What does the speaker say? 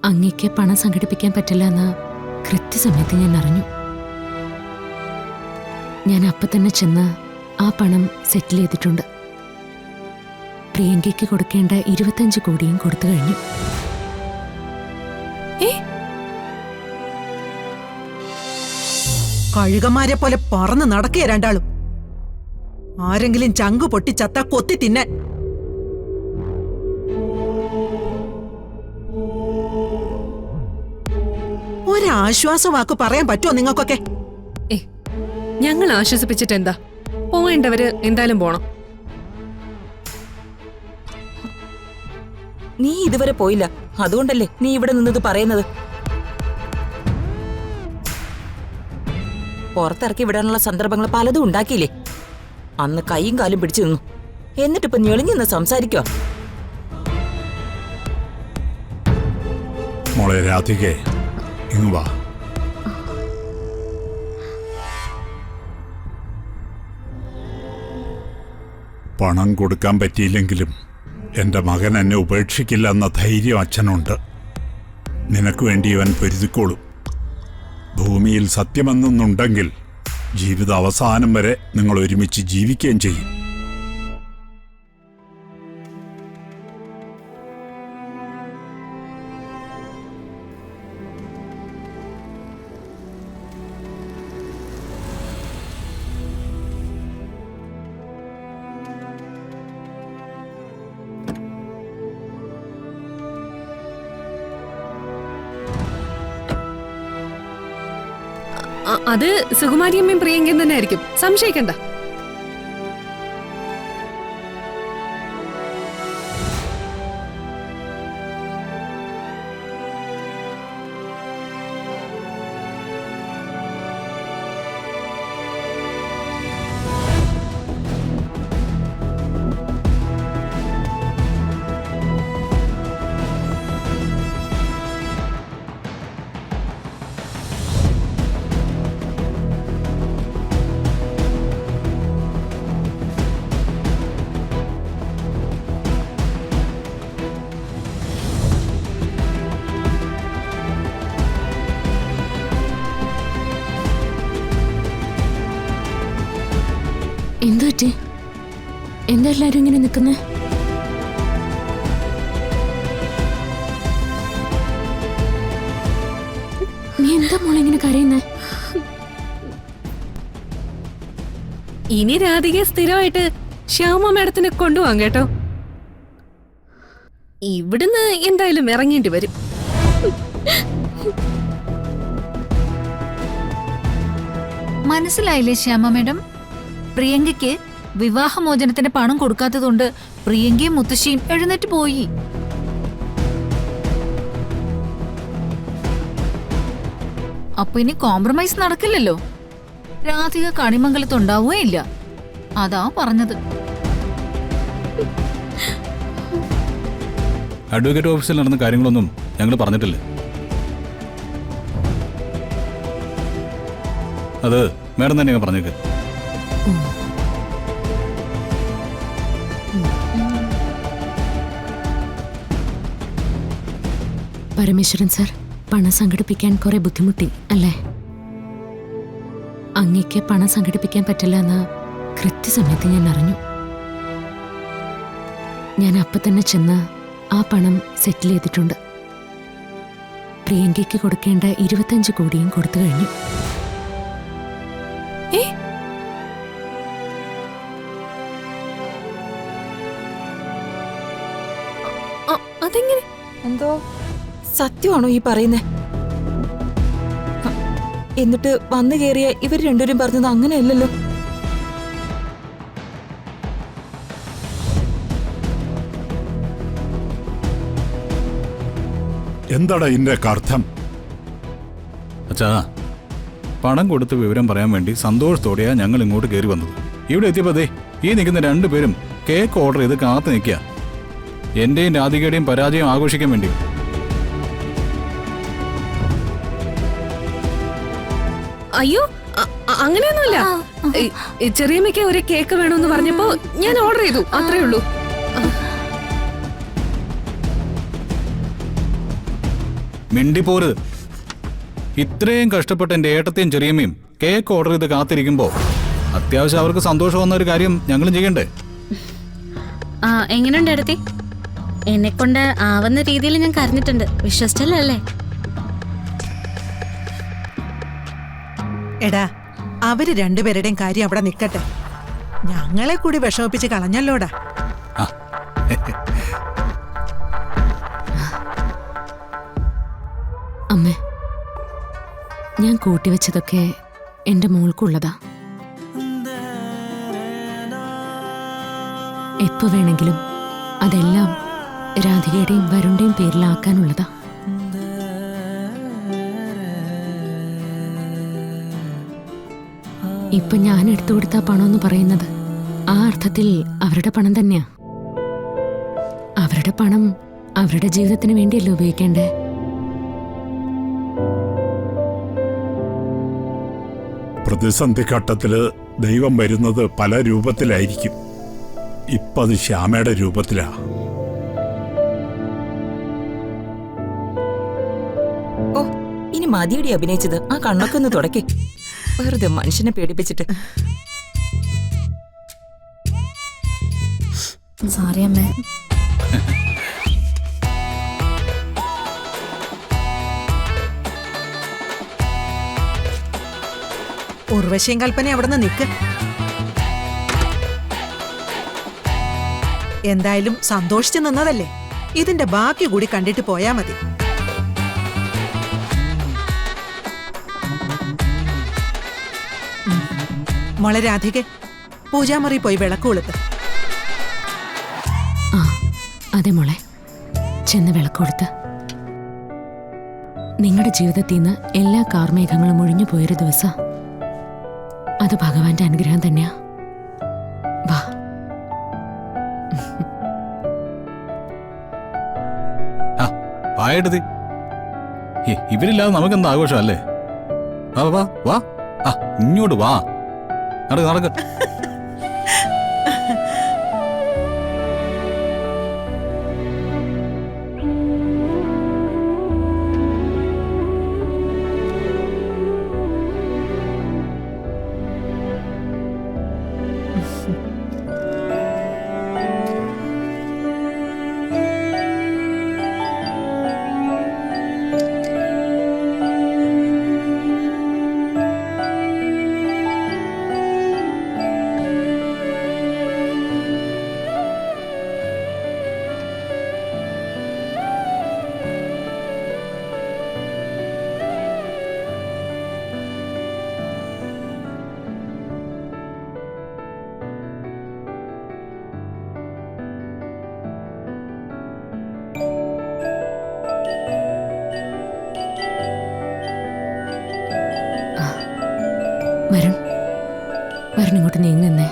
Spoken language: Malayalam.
അങ്ങേക്ക് പണം സംഘടിപ്പിക്കാൻ പറ്റില്ല എന്ന് കൃത്യസമയത്ത് ഞാൻ അറിഞ്ഞു. ഞാൻ അപ്പം തന്നെ ചെന്ന് ആ പണം സെറ്റിൽ ചെയ്തിട്ടുണ്ട്. പ്രിയങ്കയ്ക്ക് കൊടുക്കേണ്ട 25 കോടിയും കൊടുത്തു കഴിഞ്ഞു. കഴുകന്മാരെ പോലെ പറന്ന് നടക്കുക രണ്ടാളും. ആരെങ്കിലും ചങ്കു പൊട്ടി ചത്ത കൊത്തി തിന്നാൻ. ഒരാശ്വാസവാക്ക് പറയാൻ പറ്റുമോ നിങ്ങൾക്കൊക്കെ? ഞങ്ങൾ ആശ്വസിപ്പിച്ചിട്ട് എന്താ? പോകേണ്ടവര് എന്തായാലും പോണം. നീ ഇതുവരെ പോയില്ല, അതുകൊണ്ടല്ലേ നീ ഇവിടെ നിന്നത് പറയുന്നത്. പുറത്തിറക്കി വിടാനുള്ള സന്ദർഭങ്ങൾ പലതും ഉണ്ടാക്കിയില്ലേ? അന്ന് കൈയും കാലും പിടിച്ചു നിന്നു, എന്നിട്ടിപ്പൊ ഞെളിഞ്ഞെന്ന് സംസാരിക്കോ? മോളെ രാധികേ, ഇങ്ങ് വാ. പണം കൊടുക്കാൻ പറ്റിയില്ലെങ്കിലും എൻ്റെ മകൻ എന്നെ ഉപേക്ഷിക്കില്ല എന്ന ധൈര്യം അച്ഛനുണ്ട്. നിനക്ക് വേണ്ടി ഇവൻ പൊരുതിക്കോളും. ഭൂമിയിൽ സത്യമെന്നൊന്നുണ്ടെങ്കിൽ ജീവിത അവസാനം വരെ നിങ്ങൾ ഒരുമിച്ച് ജീവിക്കുകയും ചെയ്യും. അത് സുകുമാരിയമ്മയും പ്രിയങ്കയും തന്നെ ആയിരിക്കും, സംശയിക്കണ്ട. എന്തു പറ്റി? എന്താ എല്ലാരും ഇങ്ങനെ നിൽക്കുന്നേ? നീ എന്താ മോളെ ഇങ്ങനെ കരയുന്നേ? ഇനി രാധികയെ സ്ഥിരമായിട്ട് ശ്യാമ മേഡത്തിന് കൊണ്ടുപോകാം കേട്ടോ. ഇവിടുന്ന് എന്തായാലും ഇറങ്ങേണ്ടി വരും. മനസ്സിലായില്ലേ ശ്യാമ മേഡം? പ്രിയങ്കയ്ക്ക് വിവാഹമോചനത്തിന്റെ പണം കൊടുക്കാത്തതുകൊണ്ട് പ്രിയങ്കയും മുത്തശ്ശിയും എഴുന്നേറ്റ് പോയി. അപ്പൊ ഇനി കോംപ്രമൈസ് നടക്കില്ലല്ലോ. രാധിക കണിമംഗലത്തുണ്ടാവുകയില്ല. അതാ പറഞ്ഞത്. അഡ്വക്കേറ്റ് ഓഫീസിൽ നടന്ന കാര്യങ്ങളൊന്നും ഞങ്ങൾ പറഞ്ഞിട്ടില്ല. അത് മാഡം തന്നെ പറഞ്ഞേക്ക്. പരമേശ്വരൻ സാർ, പണം സംഘടിപ്പിക്കാൻ കുറെ ബുദ്ധിമുട്ടി അല്ലേ? അങ്ങേക്ക് പണം സംഘടിപ്പിക്കാൻ പറ്റില്ല എന്ന് കൃത്യസമയത്ത് ഞാൻ അറിഞ്ഞു. ഞാൻ അപ്പം തന്നെ ചെന്ന് ആ പണം സെറ്റിൽ ചെയ്തിട്ടുണ്ട്. പ്രിയങ്കയ്ക്ക് കൊടുക്കേണ്ട 25 കോടിയും കൊടുത്തു കഴിഞ്ഞു. അതെങ്ങനെ? എന്തോ സത്യമാണോ ഈ പറയുന്നേ? എന്നിട്ട് വന്നു കയറിയ ഇവർ രണ്ടുപേരും പറഞ്ഞത് അങ്ങനെയല്ലല്ലോ. എന്താടാ ഇതിന്റെ അർത്ഥം? അച്ഛാ, പണം കൊടുത്ത് വിവരം പറയാൻ വേണ്ടി സന്തോഷത്തോടെയാ ഞങ്ങൾ ഇങ്ങോട്ട് കയറി വന്നത്. ഇവിടെ എത്തിയപ്പോ ദേ ഈ നിൽക്കുന്ന രണ്ടുപേരും കേക്ക് ഓർഡർ ചെയ്ത് കാത്തു നിൽക്കുക. എന്റെയും രാധികയുടെയും പരാജയം ആഘോഷിക്കാൻ വേണ്ടി. അയ്യോ, അങ്ങനെയൊന്നുമില്ല. ചെറിയമ്മയ്ക്ക് ഒരു കേക്ക് വേണമെന്ന് പറഞ്ഞപ്പോ ഞാൻ ഓർഡർ ചെയ്തു, അത്രേ ഉള്ളൂ. മിണ്ടിപ്പോരുത്. ഇത്രയും കഷ്ടപ്പെട്ട് എന്റെ ഏട്ടത്തെയും ചെറിയമ്മയും കേക്ക് ഓർഡർ ചെയ്ത് കാത്തിരിക്കുമ്പോ അത്യാവശ്യം അവർക്ക് സന്തോഷം വന്ന ഒരു കാര്യം ഞങ്ങളും ചെയ്യണ്ടേ? എങ്ങനെയുണ്ട് അടുത്തി? എന്നെ കൊണ്ട് ആവുന്ന രീതിയിൽ ഞാൻ കരഞ്ഞിട്ടുണ്ട്. വിശ്വസിച്ചല്ലേ? എടാ, അവര് രണ്ടുപേരുടെയും കാര്യം അവിടെ നിക്കട്ടെ. ഞങ്ങളെ കൂടി വിഷമിപ്പിച്ച് കളഞ്ഞല്ലോടാ. അമ്മേ, ഞാൻ കൂട്ടിവെച്ചതൊക്കെ എന്റെ മോൾക്കുള്ളതാ. എപ്പോ വേണമെങ്കിലും അതെല്ലാം രാധികയുടെയും വരുണിന്റെയും പേരിലാക്കാനുള്ളതാ. ഇപ്പൊ ഞാൻ എടുത്തു കൊടുത്ത പണം എന്ന് പറയുന്നത് ആ അർത്ഥത്തിൽ അവരുടെ പണം തന്നെയാ. അവരുടെ പണം അവരുടെ ജീവിതത്തിന് വേണ്ടിയല്ലേ ഉപയോഗിക്കേണ്ടേ? പ്രതിസന്ധി ഘട്ടത്തില് ദൈവം വരുന്നത് പല രൂപത്തിലായിരിക്കും. ഇപ്പത് ശ്യാമയുടെ രൂപത്തിലാ. ഓ, ഇനി മതിയടി അഭിനയിച്ചത്. ആ കണ്ണൊക്കെ ഒന്ന് തുടക്കേ. വെറുതെ മനുഷ്യനെ പേടിപ്പിച്ചിട്ട്. സോറി അമ്മേ. ഉർവശിയും കൽപ്പന അവിടെ നിന്ന് നിക്ക്. എന്തായാലും സന്തോഷിച്ചു നിന്നതല്ലേ, ഇതിന്റെ ബാക്കി കൂടി കണ്ടിട്ട് പോയാ മതി. മോളെ രാധികെ, പൂജാമുറി പോയി വിളക്ക് കൊളുത്ത്. ആ അതെ മോളെ, ചെന്ന് വിളക്ക് കൊടുത്ത്. നിങ്ങളുടെ ജീവിതത്തിൽ നിന്ന് എല്ലാ കാർമേഘങ്ങളും ഒഴിഞ്ഞു പോയൊരു ദിവസം. അത് ഭഗവാന്റെ അനുഗ്രഹം തന്നെയാ. വാ. വായെടുത്തി. ഇവരില്ലാതെ നമുക്കെന്താ ആഘോഷം അല്ലേ? വാ വാ വാ. ഇങ്ങോട്ട് വാ. നടക്ക്. വരുൺ, വരുൺ ഇങ്ങോട്ട് നീങ്ങുന്നേ.